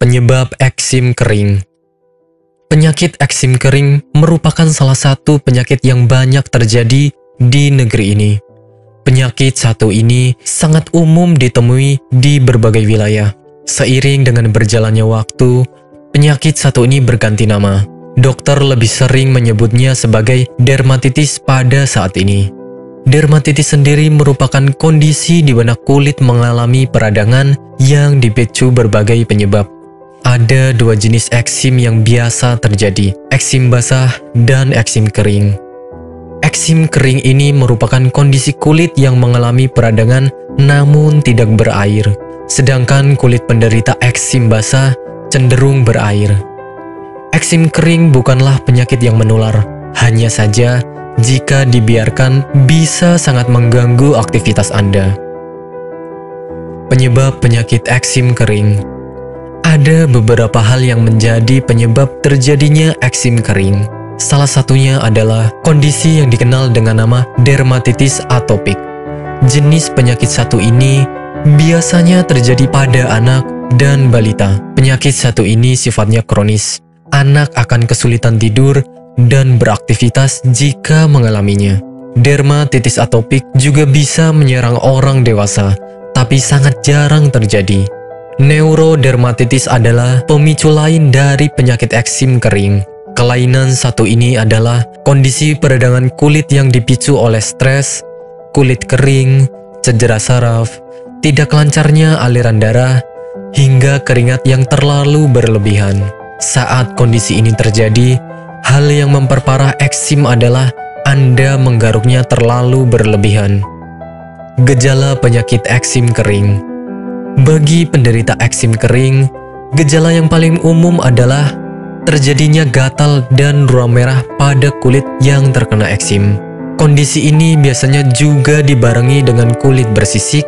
Penyebab eksim kering. Penyakit eksim kering merupakan salah satu penyakit yang banyak terjadi di negeri ini. Penyakit satu ini sangat umum ditemui di berbagai wilayah. Seiring dengan berjalannya waktu, penyakit satu ini berganti nama. Dokter lebih sering menyebutnya sebagai dermatitis pada saat ini. Dermatitis sendiri merupakan kondisi di mana kulit mengalami peradangan yang dipicu berbagai penyebab. Ada dua jenis eksim yang biasa terjadi, eksim basah dan eksim kering. Eksim kering ini merupakan kondisi kulit yang mengalami peradangan namun tidak berair, sedangkan kulit penderita eksim basah cenderung berair. Eksim kering bukanlah penyakit yang menular, hanya saja jika dibiarkan bisa sangat mengganggu aktivitas Anda. Penyebab penyakit eksim kering. Ada beberapa hal yang menjadi penyebab terjadinya eksim kering. Salah satunya adalah kondisi yang dikenal dengan nama dermatitis atopik. Jenis penyakit satu ini biasanya terjadi pada anak dan balita. Penyakit satu ini sifatnya kronis. Anak akan kesulitan tidur dan beraktivitas jika mengalaminya. Dermatitis atopik juga bisa menyerang orang dewasa, tapi sangat jarang terjadi. Neurodermatitis adalah pemicu lain dari penyakit eksim kering. Kelainan satu ini adalah kondisi peradangan kulit yang dipicu oleh stres, kulit kering, cedera saraf, tidak lancarnya aliran darah, hingga keringat yang terlalu berlebihan. Saat kondisi ini terjadi, hal yang memperparah eksim adalah Anda menggaruknya terlalu berlebihan. Gejala penyakit eksim kering. Bagi penderita eksim kering, gejala yang paling umum adalah terjadinya gatal dan ruam merah pada kulit yang terkena eksim. Kondisi ini biasanya juga dibarengi dengan kulit bersisik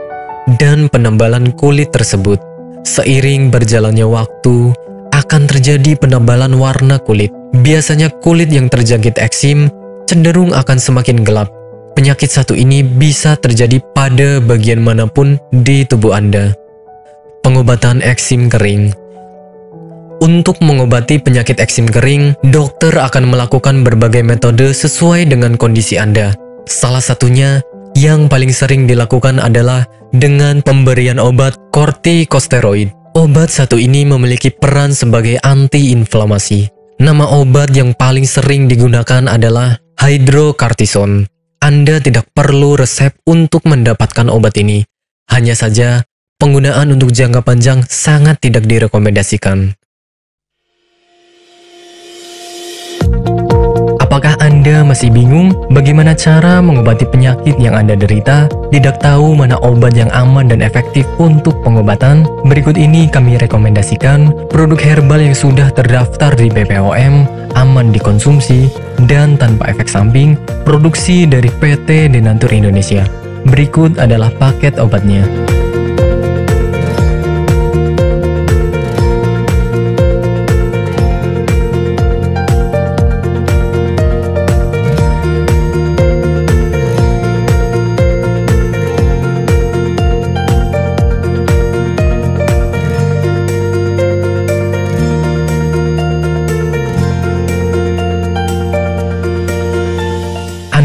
dan penebalan kulit tersebut. Seiring berjalannya waktu, akan terjadi penebalan warna kulit. Biasanya kulit yang terjangkit eksim cenderung akan semakin gelap. Penyakit satu ini bisa terjadi pada bagian manapun di tubuh Anda. Pengobatan eksim kering. Untuk mengobati penyakit eksim kering, dokter akan melakukan berbagai metode sesuai dengan kondisi Anda. Salah satunya yang paling sering dilakukan adalah dengan pemberian obat kortikosteroid. Obat satu ini memiliki peran sebagai anti-inflamasi. Nama obat yang paling sering digunakan adalah hydrocortisone. Anda tidak perlu resep untuk mendapatkan obat ini. Hanya saja, penggunaan untuk jangka panjang sangat tidak direkomendasikan. Apakah Anda masih bingung bagaimana cara mengobati penyakit yang Anda derita? Tidak tahu mana obat yang aman dan efektif untuk pengobatan? Berikut ini kami rekomendasikan produk herbal yang sudah terdaftar di BPOM, aman dikonsumsi, dan tanpa efek samping, produksi dari PT Denatur Indonesia. Berikut adalah paket obatnya.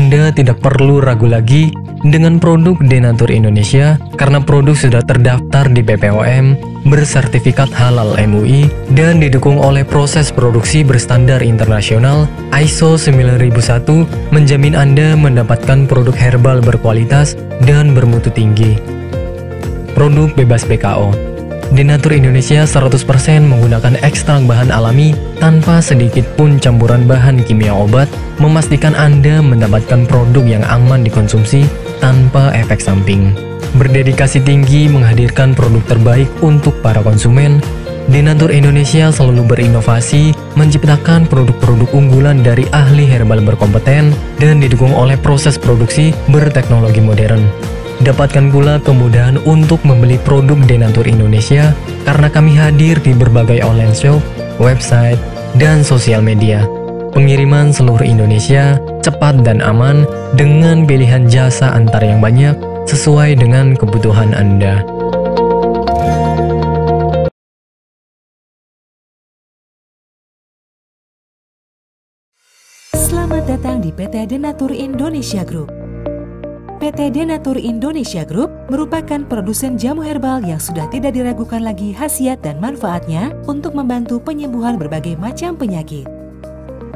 Anda tidak perlu ragu lagi dengan produk Denatur Indonesia karena produk sudah terdaftar di BPOM, bersertifikat halal MUI, dan didukung oleh proses produksi berstandar internasional ISO 9001, menjamin Anda mendapatkan produk herbal berkualitas dan bermutu tinggi. Produk bebas BKO. Denatur Indonesia 100% menggunakan ekstrak bahan alami tanpa sedikit pun campuran bahan kimia obat, memastikan Anda mendapatkan produk yang aman dikonsumsi tanpa efek samping. Berdedikasi tinggi menghadirkan produk terbaik untuk para konsumen, Denatur Indonesia selalu berinovasi, menciptakan produk-produk unggulan dari ahli herbal berkompeten dan didukung oleh proses produksi berteknologi modern. Dapatkan pula kemudahan untuk membeli produk Denatur Indonesia karena kami hadir di berbagai online shop, website, dan sosial media. Pengiriman seluruh Indonesia cepat dan aman dengan pilihan jasa antar yang banyak sesuai dengan kebutuhan Anda. Selamat datang di PT Denatur Indonesia Group. PT Denatur Indonesia Group merupakan produsen jamu herbal yang sudah tidak diragukan lagi khasiat dan manfaatnya untuk membantu penyembuhan berbagai macam penyakit.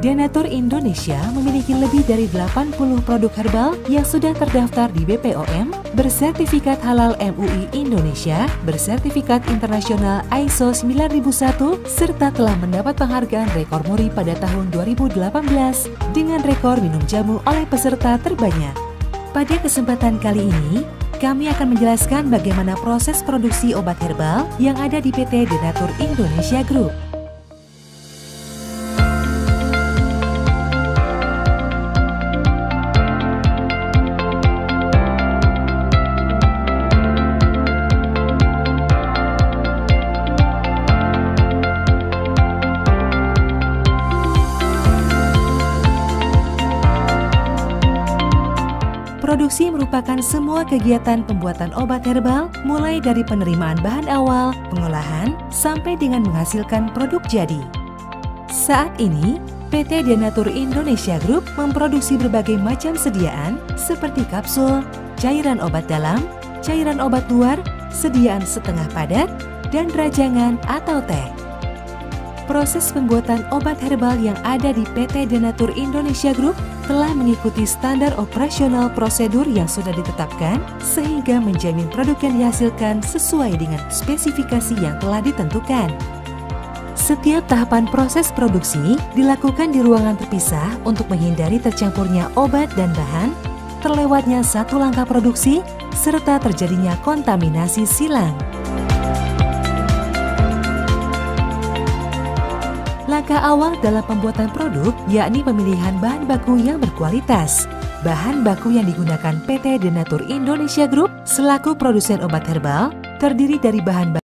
Denatur Indonesia memiliki lebih dari 80 produk herbal yang sudah terdaftar di BPOM, bersertifikat halal MUI Indonesia, bersertifikat internasional ISO 9001, serta telah mendapat penghargaan rekor muri pada tahun 2018 dengan rekor minum jamu oleh peserta terbanyak. Pada kesempatan kali ini, kami akan menjelaskan bagaimana proses produksi obat herbal yang ada di PT Denatur Indonesia Group. Produksi merupakan semua kegiatan pembuatan obat herbal, mulai dari penerimaan bahan awal, pengolahan, sampai dengan menghasilkan produk jadi. Saat ini, PT Denatur Indonesia Group memproduksi berbagai macam sediaan seperti kapsul, cairan obat dalam, cairan obat luar, sediaan setengah padat, dan rajangan atau teh. Proses pembuatan obat herbal yang ada di PT Denatur Indonesia Group telah mengikuti standar operasional prosedur yang sudah ditetapkan sehingga menjamin produk yang dihasilkan sesuai dengan spesifikasi yang telah ditentukan. Setiap tahapan proses produksi dilakukan di ruangan terpisah untuk menghindari tercampurnya obat dan bahan, terlewatnya satu langkah produksi, serta terjadinya kontaminasi silang. Langkah awal dalam pembuatan produk yakni pemilihan bahan baku yang berkualitas. Bahan baku yang digunakan PT Denatur Indonesia Group selaku produsen obat herbal terdiri dari bahan baku